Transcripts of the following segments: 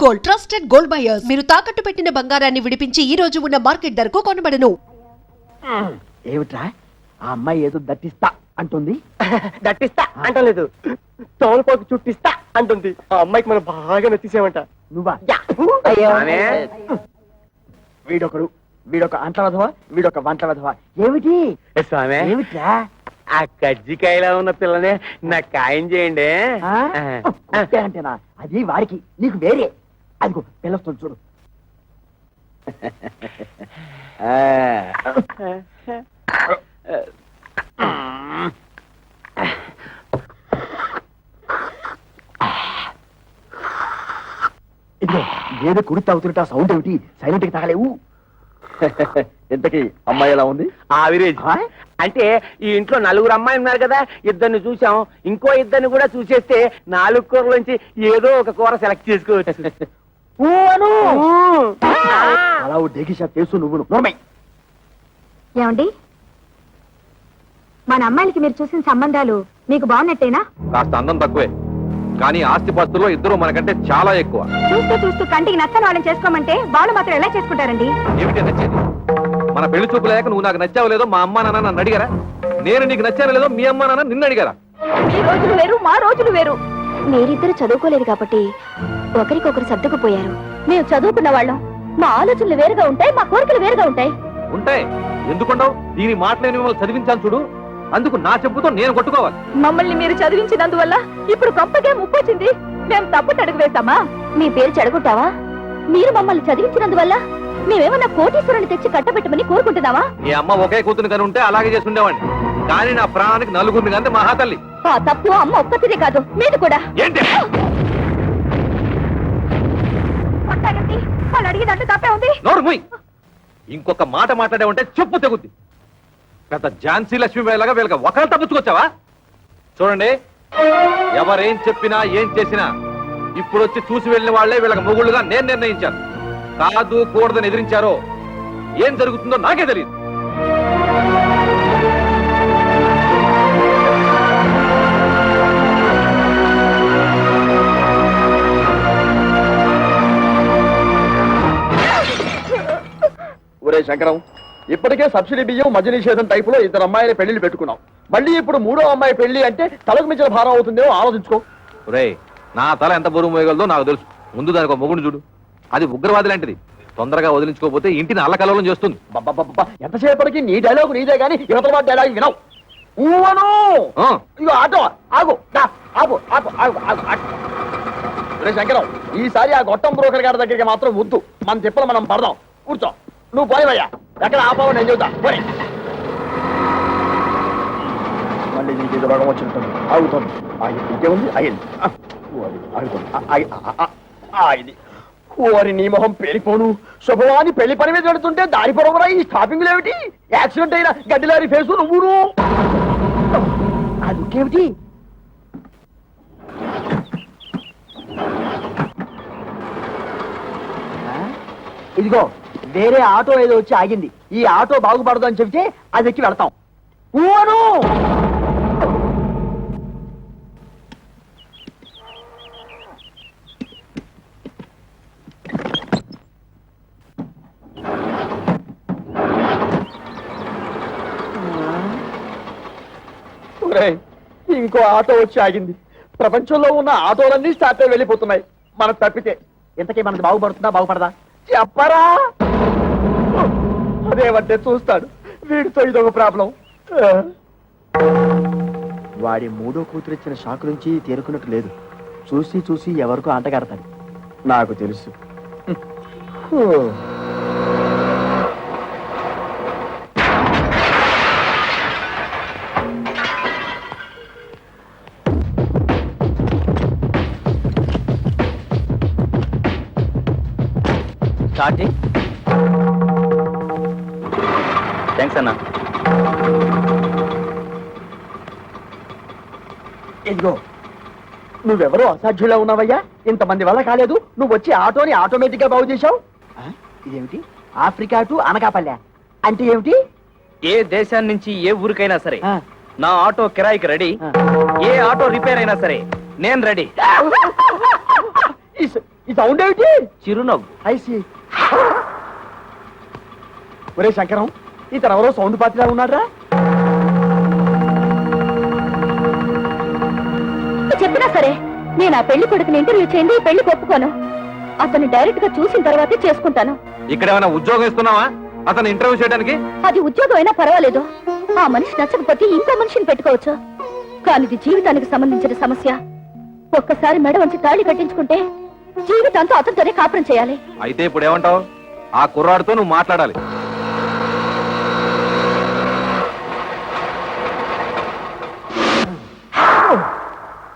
Gold, trusted gold buyers. మీరు తాకట్టు పెట్టిన బంగారాన్ని విడిపించి ఈ రోజు ఉన్న మార్కెట్ ధరకు కొనబడను. ఏమిట్రా ఆ అమ్మాయి ఏదో దట్టిస్తా అంటుంది? దట్టిస్తా అంటలేదు, తోలుపోకు చుట్టిస్తా అంటుంది. ఆ అమ్మాయికి మనం బాగా నచ్చేసామంట. నువ్వా? ఆమె. వీడొక అంట్ల వధవా, వీడొక వంటల వధవా. ఏమిటి స్వామి, ఏమిట్రా? ఆ కజ్జికాయలా ఉన్న పిల్లనే నాకు ఖాయం చేయండి. అంటేనా? అది వారికి, నీకు వేరే. అదిగో పిల్లస్తుంది చూడు. ఇదిగో ఏదో కుడి తాగుతుంటే ఆ సౌండ్ ఏమిటి? సైలెంట్ గా తాగలేవు. ఇంతకీ అమ్మాయి ఎలా ఉంది? ఆవిరేజ్. అంటే ఈ ఇంట్లో 4 అమ్మాయి ఉన్నారు కదా, ఇద్దరిని చూసాం, ఇంకో ఇద్దరిని కూడా చూసేస్తే 4 కూరలోంచి ఏదో ఒక కూర సెలెక్ట్ చేసుకోవచ్చు. అలా డేకిషా తెలుసు నువ్వు. నోర్మై. ఏమండి, మన అమ్మాయిలకి మీరు చూసిన సంబంధాలు మీకు బాగున్నట్టేనా? కాస్త అందం తక్కువే, కానీ ఆస్తిపాస్తుల్లో ఇద్దరు మనకంటే చాలా ఎక్కువ. చూస్తూ చూస్తూ కంటికి నచ్చని వాళ్ళని చేసుకోమంటే వాళ్ళు మాత్రం ఎలా చేసుకుంటారండి? ఏమిటి నచ్చేది? మన పెళ్లి చూపు లేక నువ్వు నాకు నచ్చావు లేదో మా అమ్మా నాన్న నన్ను అడిగారా? నేను నీకు నచ్చాను లేదో మీ అమ్మా నాన్న నిన్ను అడిగారా? మీ రోజులు వేరు, మా రోజులు వేరు. మీరిద్దరు చదువుకోలేదు కాబట్టి ఒకరికొకరు సర్దుకుపోయారు. మేము చదువుకున్న వాళ్ళం, మా ఆలోచనలు వేరుగా ఉంటాయి, మా కోరికలు వేరుగా ఉంటాయి. ఉంటాయి, ఎందుకుండవు? దీని మాటలేని మిమ్మల్ని చదివించాను చూడు, అందుకు నా చెప్పుతో నేను కొట్టుకోవాలి. మమ్మల్ని మీరు చదివించినందువల్ల ఇప్పుడు గొప్పగా ముప్పొచ్చింది. మేము తప్పు అడుగు వేస్తామా? మీ పేరు చెడగొట్టావా? మీరు మమ్మల్ని చదివించినందువల్ల మేమేమన్నా కోటీశ్వరుని తెచ్చి కట్టబెట్టమని కోరుకుంటున్నావా? మీ అమ్మ ఒకే కూతురు కని ఉంటే అలాగే చేసి ఉండేవాడిని, కానీ నా ప్రాణానికి 4 కంటే మహాతల్లి. ఆ తప్పు అమ్మ ఒక్కతిదే కాదు, మీది కూడా. ఏంటి వాళ్ళు అడిగినట్టు తప్పే ఉంది. నోరు మూయ్. ఇంకొక మాట మాట్లాడే ఉంటే చెప్పు తెగుద్ది. పెద్ద ఝాన్సీ లక్ష్మీబాయిలాగా వీళ్ళకి ఒకరు తప్పించుకొచ్చావా? చూడండి, ఎవరేం చెప్పినా ఏం చేసినా ఇప్పుడు వచ్చి చూసి వెళ్ళిన వాళ్లే వీళ్ళకి మొగుళ్ళుగా నేను నిర్ణయించాను. కాదు కూడదని ఎదిరించారో ఏం జరుగుతుందో నాకే తెలియదు. ఒరే శంకరం, ఇప్పటికే సబ్సిడీ బియ్యం, మద్య నిషేధం టైపులో 2 అమ్మాయిల పెళ్లిళ్ళు పెట్టుకున్నాం. మళ్ళీ ఇప్పుడు 3వ అమ్మాయి పెళ్లి అంటే తలకు మించిన భారం అవుతుందేమో ఆలోచించుకో. ఒరేయ్, నా తల ఎంత బరువు మోయగలదో నాకు తెలుసు. ముందు దానికి ఒక మొగుడు చూడు, అది ఉగ్రవాది లాంటిది. తొందరగా వదిలించుకోకపోతే ఇంటిని అల్లకల్లోలం చేస్తుంది. ఎంతసేపటికి నీ డైలాగ్ నీదే గానీ యువతల వాడి డైలాగ్ వినవు. ఇగో ఆటో ఆగు, ఆగు, ఆగు, ఆగు, ఆగు, ఆగు. ఒరే శంకరం, ఈసారి ఆ గొట్టం బ్రోకర్ గారి దగ్గరికి మాత్రం వద్దు. మన తిప్పలు మనం పడదాం. కూర్చో. నువ్వు పోయివయ్యా, ఎక్కడ ఆపావు నేను చెబుతా. పోయి. మళ్ళీ నీకు ఇది రోగం వచ్చినట్టుంది. ఆగుతుంది. ఇంకేముంది? అయింది. ఆగింది. ఓరి నీ మొహం పేలిపోను. శుభవాని పెళ్లి పని మీద పెడుతుంటే దారి పొరవరా ఈ స్టాపింగ్లు ఏమిటి? యాక్సిడెంట్ అయిన గడ్డిలారి ఫేసు నువ్వును. అదుకేమిటి? ఇదిగో వేరే ఆటో ఏదో వచ్చి ఆగింది. ఈ ఆటో బాగుపడదు అని చెబితే అది ఎక్కి వెళ్తాం. ఊను. ఇంకో ఆటో వచ్చి ఆగింది. ప్రపంచంలో ఉన్న ఆటోలన్నీ స్టార్ట్ అయి వెళ్ళిపోతున్నాయి. మనకు తప్పితే. ఇంతకీ మనకు బాగుపడుతుందా బాగుపడదా చెప్పరా? అదేమంటే చూస్తాడు. వీడితో ఇదొక ప్రాబ్లం. వాడి 3వ కూతురు ఇచ్చిన షాక్ నుంచి తేరుకున్నట్టు లేదు. చూసి చూసి ఎవరికో అంటగడతాడు. నాకు తెలుసు. థ్యాంక్స్ అన్నా. ఇదిగో నువ్వెవరో అసాధ్యులా ఉన్నావయ్యా. ఇంతమంది వల్ల కాలేదు. నువ్వు వచ్చి ఆటోని ఆటోమేటిక్ గా బాగు చేశావు. ఇదేమిటి? ఆఫ్రికా టు అనకాపల్లె అంటే ఏమిటి? ఏ దేశాన్ని నుంచి ఏ ఊరికైనా సరే నా ఆటో కిరాయికి రెడీ. ఏ ఆటో రిపేర్ అయినా సరే నేను రెడీ. ఈ సౌండ్ ఏమిటి? చిరునవ్వు. ఐసి. ఒరే శంకరం, ఇతను ఎవరో సౌండ్ పార్టీలా ఉన్నారా? చెప్పినా సరే నేను ఆ పెళ్లి కొడుకుని ఇంటర్వ్యూ చేయండి, ఈ పెళ్లి ఒప్పుకోను. అతన్ని డైరెక్ట్ గా చూసిన తర్వాతే చేసుకుంటాను. ఇక్కడ ఏమైనా ఉద్యోగం ఇస్తున్నావా అతను ఇంటర్వ్యూ చేయడానికి? అది ఉద్యోగం అయినా పర్వాలేదు. ఆ మనిషి నచ్చకపోతే ఇంకో మనిషిని పెట్టుకోవచ్చు. కానీ ఇది జీవితానికి సంబంధించిన సమస్య. ఒక్కసారి మెడ వంచి తాళి కట్టించుకుంటే జీవితాంతో అతనితోనే కాపురం చేయాలి. అయితే ఇప్పుడు ఏమంటావు? ఆ కుర్రాడితో నువ్వు మాట్లాడాలి.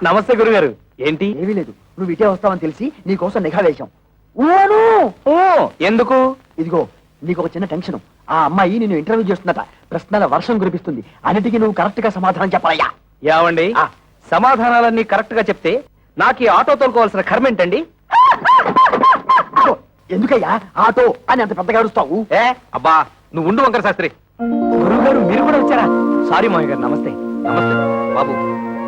నమస్తే గురుగారు. ఏంటి? ఏమీ లేదు, నువ్వు ఇటే వస్తావని తెలిసి నీకోసం నిఘా వేశాం. ఓ ఎందుకు? ఇదిగో నీకు ఒక చిన్న టెన్షన్. ఆ అమ్మాయి నిన్ను ఇంటర్వ్యూ చేస్తుందట. ప్రశ్నల వర్షం కురిపిస్తుంది. అన్నిటికీ నువ్వు కరెక్ట్ గా సమాధానం చెప్పాలయ్యా. యావండి, ఆ. సమాధానాలన్నీ కరెక్ట్ గా చెప్తే నాకు ఈ ఆటో తోలుకోవాల్సిన కర్మ ఏంటండి? ఇదిగో, ఎందుకయ్యా ఆటో అని అంత పెద్దగా అరుస్తావు? ఏ అబ్బా నువ్వు ఉండు వంకర శాస్త్రి. గురువుగారు మీరు కూడా వచ్చారా? సారీ మావయ్య గారు, నమస్తే. నమస్తే బాబు.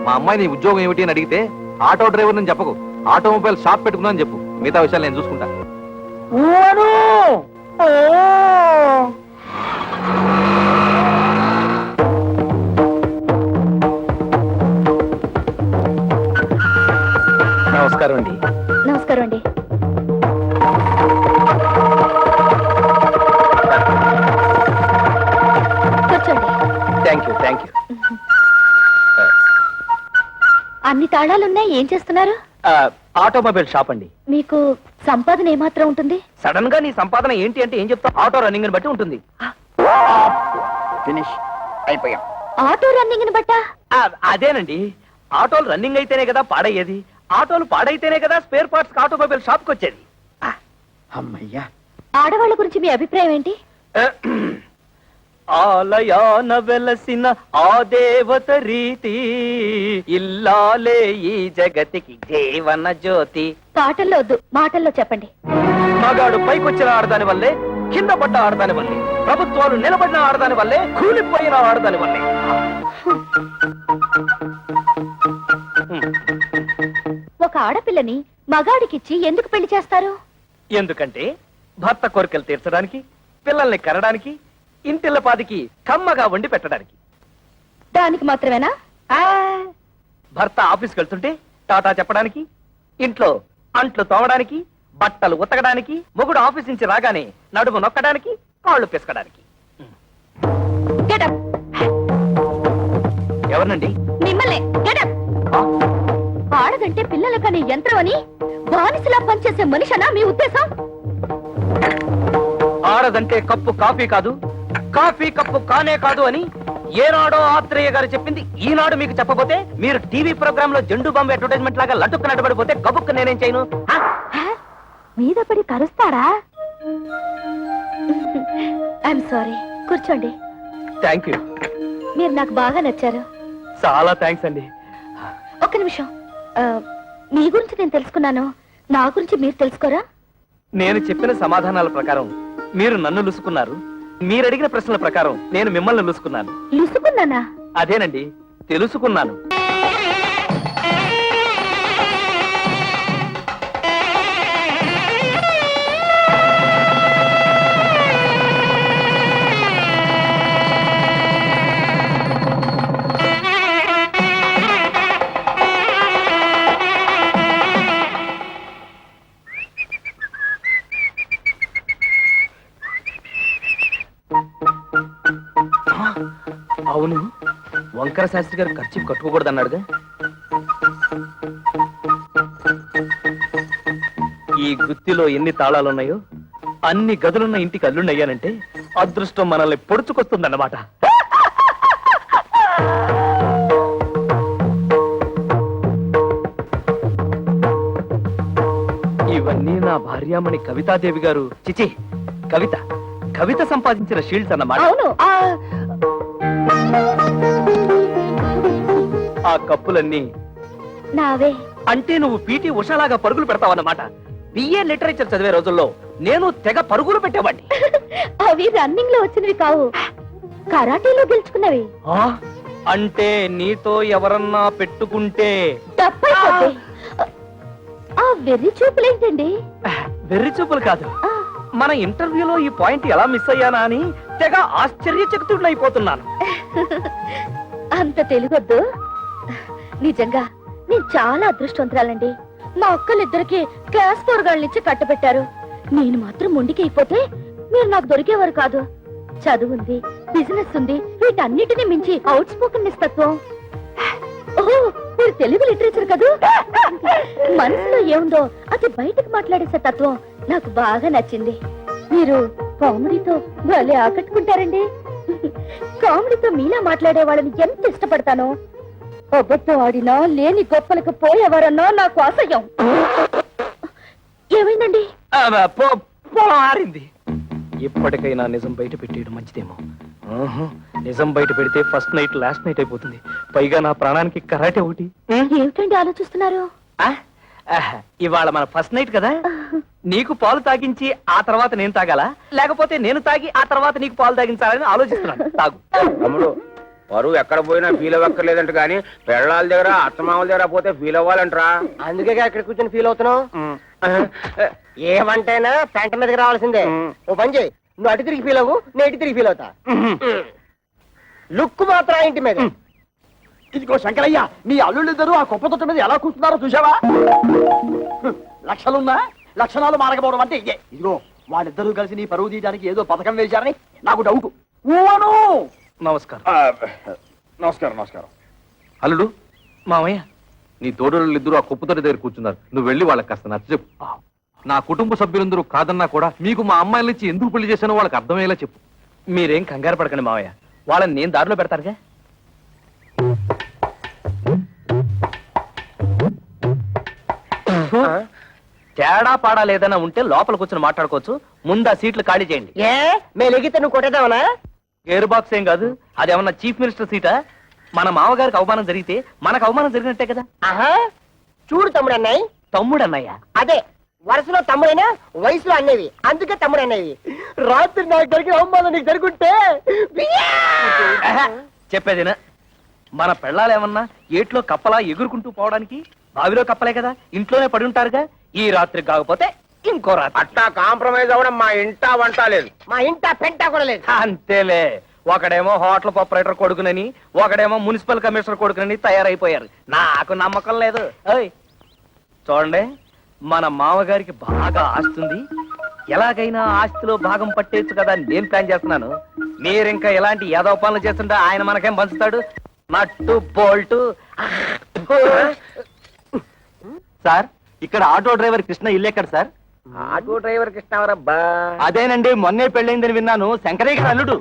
మా అమ్మాయి నీ ఉద్యోగం ఏమిటి అని అడిగితే ఆటో డ్రైవర్ అని చెప్పకు, ఆటోమొబైల్ షాప్ పెట్టుకున్నా అని చెప్పు. మిగతా విషయాలు నేను చూసుకుంటా. నమస్కారం అండి. నమస్కారం అండి. కూర్చోండి. Thank you. అన్ని తాళాలున్నాయి, ఏం చేస్తున్నారు? ఆటోమొబైల్ షాప్ అండి. మీకు సంపాదన ఏమాత్రం ఉంటుంది? సడన్ గా నీ సంపాదన ఏంటి అంటే ఏం చెప్తావు? ఆటో రన్నింగ్ ని బట్టి ఉంటుంది. ఫినిష్ అయిపోయాం. ఆటో రన్నింగ్ బట్టా? అదేనండి, ఆటోలు రన్నింగ్ అయితేనే కదా పాడయ్యేది. ఆటోలు పాడైతేనే కదా స్పేర్ పార్ట్స్ ఆటోమొబైల్ షాప్ కి వచ్చేది. అమ్మయ్యా. ఆడవాళ్ళ గురించి మీ అభిప్రాయం ఏంటి? ఆలయాన వెలసిన ఆ దేవత రీతి, ఇల్లాలే ఈ జగతికి జీవన జ్యోతి. పాటల్లో వద్దు, మాటల్లో చెప్పండి. మగాడు పైకొచ్చిన ఆడదాని వల్లే, కింద పడ్డ ఆడదాని వల్లే, ప్రభుత్వాలు నిలబడిన ఆడదాని వల్లే, కూలిపోయిన ఆడదాని వల్లే. ఒక ఆడపిల్లని మగాడికిచ్చి ఎందుకు పెళ్లి చేస్తారు? ఎందుకంటే భర్త కోరికలు తీర్చడానికి, పిల్లల్ని కనడానికి, ఇంటిల్లపాదికి కమ్మగా వండి పెట్టడానికి. దానికి మాత్రమేనా? భర్త ఆఫీస్కి వెళ్తుంటే టాటా చెప్పడానికి, ఇంట్లో అంట్లు తోమడానికి, బట్టలు ఉతకడానికి, మొగుడు ఆఫీస్ నుంచి రాగానే నడుము నొక్కడానికి, కాళ్ళు పిసకడానికి. Get up. ఎవరినండి? మిమ్మల్ని. Get up. ఆడదంటే పిల్లల కనే యంత్రం అని బానిసలా పనిచేసే మనిషనా మీ ఉద్దేశం? ఆడదంటే కప్పు కాఫీ కాదు, కాఫీ కప్పు కానే కాదు అని ఏనాడో ఆత్రేయ గారు చెప్పింది ఈనాడు మీకు చెప్పబోతే, మీరు టీవీ ప్రోగ్రామ్ లో జెండు బాంబు అడ్వర్టైజ్మెంట్ లాగా లట్టుకు నడబడిపోతే గబుక్కు నేనేం చేయను? మీద పడి కరుస్తాడా? I'm sorry. కూర్చోండి. Thank you. మీరు నాకు బాగా నచ్చారు. చాలా థ్యాంక్స్ అండి. ఒక్క నిమిషం. మీ గురించి నేను తెలుసుకున్నాను, నా గురించి మీరు తెలుసుకోరా? నేను చెప్పిన సమాధానాల ప్రకారం మీరు నన్ను లుసుకున్నారు, మీరు అడిగిన ప్రశ్నల ప్రకారం నేను మిమ్మల్ని లుసుకున్నాను. లుసుకున్నానా? అదేనండి, తెలుసుకున్నాను. అవును, వంకర శాస్త్రి గారు ఖర్చు కట్టుకోకూడదు అన్నాడుగా. ఈ గుత్తిలో ఎన్ని తాళాలున్నాయో అన్ని గదులున్న ఇంటికి అల్లుండయ్యానంటే అదృష్టం మనల్ని పొడుచుకొస్తుందన్నమాట. ఇవన్నీ నా భార్యామణి కవితాదేవి గారు, చిచి కవిత కవిత సంపాదించిన షీల్డ్స్ అన్నమాట. అవును. ఆ కప్పులన్నీ నావే. అంటే నువ్వు పీటీ ఉషాలాగా పరుగులు పెడతావన్నమాట. బిఏ లిటరేచర్ చదివే రోజుల్లో నేను తెగ పరుగులు పెట్టేవాడిని. అవి రన్నింగ్ లో వచ్చినవి కావు, కరాటీలో గెలుచుకున్నవి. అంటే నీతో ఎవరన్నా పెట్టుకుంటే తప్పైపోతే ఆ వెర్రి చూపులేంటండి? వెర్రి చూపులు కాదు, ఆ, మన ఇంటర్వ్యూలో ఈ పాయింట్ ఎలా మిస్ అయ్యానా అని తెగ ఆశ్చర్యచకితుడినైపోతున్నాను. అంత తెలియొద్దు. నిజంగా నేను చాలా అదృష్టవంతురాలండి. మా అక్కలిద్దరికి క్లాస్ పోరగాళ్ళనిచ్చి కట్టబెట్టారు. నేను మాత్రం మొండికి అయిపోతే మీరు నాకు దొరికేవారు కాదు. చదువుంది, బిజినెస్ ఉంది, వీటన్నిటిని మించి అవుట్ స్పోకెన్ తత్వం. ఓహో, మీరు తెలుగు లిటరేచర్ కదూ. మనసులో ఏముందో అది బయటకు మాట్లాడేసే తత్వం నాకు బాగా నచ్చింది. మీరు కామెడీతో భలే ఆకట్టుకుంటారండి. కామెడీతో మీలా మాట్లాడే వాళ్ళని ఎంత ఇష్టపడతానో. అబద్ధం ఆడినా లేని గొప్పలకు పోయేవారన్నా నాకు అసహ్యం. ఏమైందండి? పొలం ఆరింది. ఎప్పటికైనా నిజం బయట పెట్టేయడం మంచిదేమో. ఆహా, నిజం బయట పెడితే ఫస్ట్ నైట్ లాస్ట్ నైట్ అయిపోతుంది. పైగా నా ప్రాణానికి కరాటే ఒకటి. ఏమిటండి ఆలోచిస్తున్నారు? ఇవాళ మన ఫస్ట్ నైట్ కదా, నీకు పాలు తాగించి ఆ తర్వాత నేను తాగాలా, లేకపోతే నేను తాగి ఆ తర్వాత నీకు పాలు తాగించాలని ఆలోచిస్తున్నాను. తాగు. తమ్ముడు, పరువు ఎక్కడ పోయినా ఫీల్ అవ్వక్కర్లేదంట కానీ పెళ్ళాల దగ్గర అత్తమామల దగ్గర పోతే ఫీల్ అవ్వాలంటరా. అందుకే ఇక్కడ కూర్చొని ఫీల్ అవుతున్నావు. ఏమంటేనా పెంట మీదకి రావాల్సిందే. ఓ పని చేయి, నువ్వు అటు తిరిగి ఫీల్ అవ్వు, నేను ఇటు తిరిగి ఫీల్ అవుతా. లుక్ మాత్రం ఆ ఇంటి మీద. ఇదిగో శంకరయ్య, నీ అల్లుళ్ళిద్దరూ ఆ కుప్ప తొట్ట మీద ఎలా కూర్చున్నారో చూసావా? లక్షలున్నా లక్షణాలు మారకపోవడం అంటే ఇదే. ఇదిగో వాళ్ళిద్దరూ కలిసి నీ పరువు తీయడానికి ఏదో పథకం వేశారని నాకు డౌట్. నమస్కారం. నమస్కారం. నమస్కారం. అల్లుడు, మామయ్య, నీ తోడళ్ళు ఇద్దరు ఆ కుప్పతోటి దగ్గర కూర్చున్నారు. నువ్వు వెళ్ళి వాళ్ళకి కాస్త నచ్చ చెప్పు. నా కుటుంబ సభ్యులందరూ కాదన్నా కూడా మీకు మా అమ్మాయినిచ్చి ఎందుకు పెళ్లి చేశానో వాళ్ళకి అర్థమయ్యేలా చెప్పు. మీరేం కంగారు పడకండి మామయ్య, వాళ్ళని నేను దారిలో పెడతారుగా. తేడా పాడా లేదన్నా ఉంటే లోపల కూర్చొని మాట్లాడుకోవచ్చు. ముందు ఆ సీట్లు ఖాళీ చేయండి. ఏ మేము ఎగితే నువ్వు కొట్టేదావనా? గేర్ బాక్స్ ఏం కాదు, అదేమన్నా చీఫ్ మినిస్టర్ సీటా? మన మామగారికి అవమానం జరిగితే మనకు అవమానం జరిగినట్టే కదా. ఆహా, చూడు తమ్ముడు అన్నయ్య. తమ్ముడు అన్నయ్య? అదే, వరుసలో తమ్ముడైనా వయసులో అన్నవి, అందుకే తమ్ముడు అన్నవి. రాత్రి నాకు జరిగిన అవమానం నీకు జరుగుంటే చెప్పేదినా, మన పెళ్ళాలు ఏమన్నా ఏట్లో కప్పలా ఎగురుకుంటూ పోవడానికి బావిలో కప్పలే కదా, ఇంట్లోనే పడి ఉంటారుగా. ఈ రాత్రి కాకపోతే ఇంకో రాత్రి. అట్టా కాంప్రమైజ్ అవ్వడం మా ఇంటా వంట లేదు. మా ఇంట పెంట కూడా లేదు. అంతేలే, ఒకడేమో హోటల్ ఆపరేటర్ కొడుకునని, ఒకడేమో మున్సిపల్ కమిషనర్ కొడుకునని తయారైపోయారు. నాకు నమ్మకం లేదు. ఓయ్ చూడండి, మన మామగారికి బాగా ఆస్తుంది. ఎలాగైనా ఆస్తిలో భాగం పట్టేచ్చు కదా అని నేను ప్లాన్ చేస్తున్నాను. మీరింకా ఎలాంటి ఏదో పనులు చేస్తుంటే ఆయన మనకేం పంచుతాడు? నట్టు బోల్టు. సార్, ఇక్కడ ఆటో డ్రైవర్ కృష్ణ ఇల్లు ఎక్కడ సార్? Auto driver కృష్ణవరబ్బా. అదేనండి, మొన్నే పెళ్ళైందని విన్నాను. శంకరయ్య గారు అల్లుడు.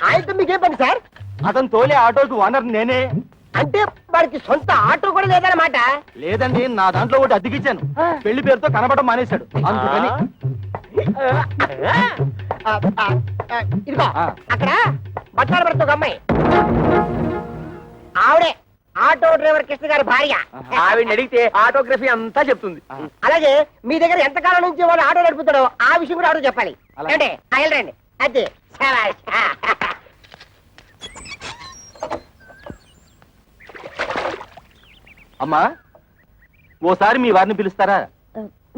ఆయనతో మీకేం పని సార్? అతను తోలే ఆటోకి ఓనర్ నేనే. అంటే వాడికి సొంత ఆటో కూడా లేదన్నమాట. లేదండి, నా దాంట్లో ఒకటి అద్దెకిచ్చాను. పెళ్లి పేరుతో కనబడడం మానేశాడు, అందుకని. ఇదిగో అక్కడ బట్టాలు పడుతూ ఒక అమ్మాయి, ఆవిడే ఆటో డ్రైవర్ కృష్ణ గారి భార్య. ఆవిడ అడిగితే ఆటోగ్రఫీ అంతా చెప్తుంది. అలాగే మీ దగ్గర ఎంతకాలం నుంచి వాడు ఆటో నడుపుతాడో ఆ విషయం కూడా ఆటో చెప్పాలి. అంటే వెళ్ళండి. అదే అమ్మా, ఓసారి మీ వారిని పిలుస్తారా?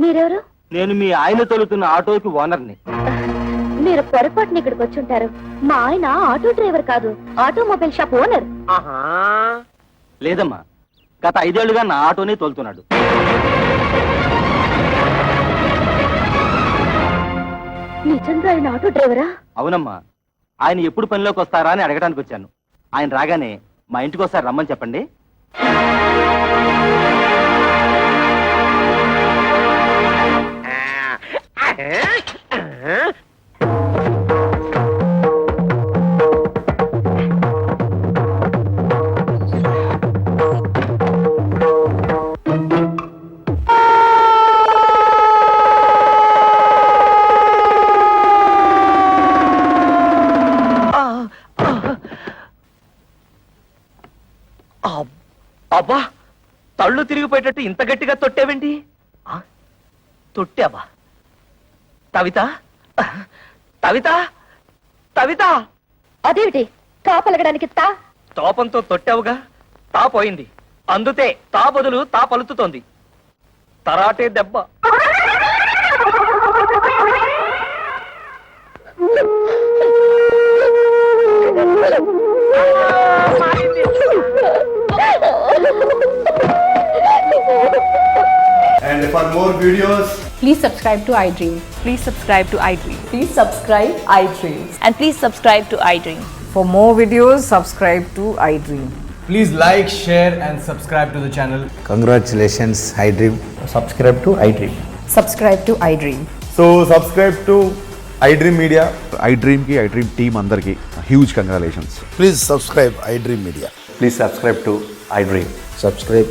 మీరెవరు? నేను మీ ఆయన తోలుతున్న ఆటోకి ఓనర్ని. మీరు పొరపాటున ఇక్కడికి వచ్చి ఉంటారు. మా ఆయన ఆటో డ్రైవర్ కాదు, ఆటోమొబైల్ షాప్ ఓనర్. ఆహా, లేదమ్మా, గత 5 ఏళ్లుగా నా ఆటోనే తోలుతున్నాడు. నిజంగా ఆయన ఆటో డ్రైవరా? అవునమ్మా, ఆయన ఎప్పుడు పనిలోకి వస్తారా అని అడగడానికి వచ్చాను. ఆయన రాగానే మా ఇంటికి ఒకసారి రమ్మని చెప్పండి. అబ్బా, తళ్ళు తిరిగిపోయేటట్టు ఇంత గట్టిగా తొట్టేవేంటి? తొట్టావా? తవిత, తవిత, తవిత! అదేమిటి కాపలగడానికి తా? తోపంతో తొట్టావుగా, తా పోయింది. అందుతే తా బదులు తా పలుకుతోంది. తరాటే దెబ్బ. And for more videos, Please subscribe to iDream. Please subscribe to iDream. Please subscribe iDream. And please subscribe to iDream. For more videos, subscribe to iDream. please like, share, and subscribe to the channel. Congratulations, iDream. Subscribe to iDream. Subscribe to iDream. So, subscribe to iDream Media. iDream ki iDream team andarki huge congratulations. Please subscribe iDream Media. Please subscribe to iDream. Subscribe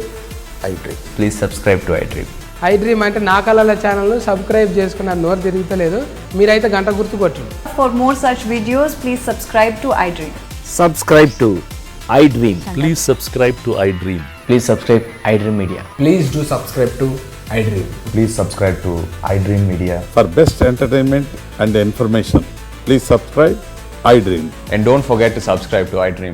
iDream. Please subscribe to iDream. iDream అంటే నా కళల channel subscribe చేసుకున్న నోరు తిరుగుతలేదు. మీరైతే గంట గుర్తు కొట్టండి. For more such videos, please subscribe to iDream. Subscribe to iDream. Please subscribe to iDream. Please subscribe iDream Media. Please do subscribe to iDream. Please subscribe to iDream Media. For best entertainment and information, please subscribe iDream. And don't forget to subscribe to iDream.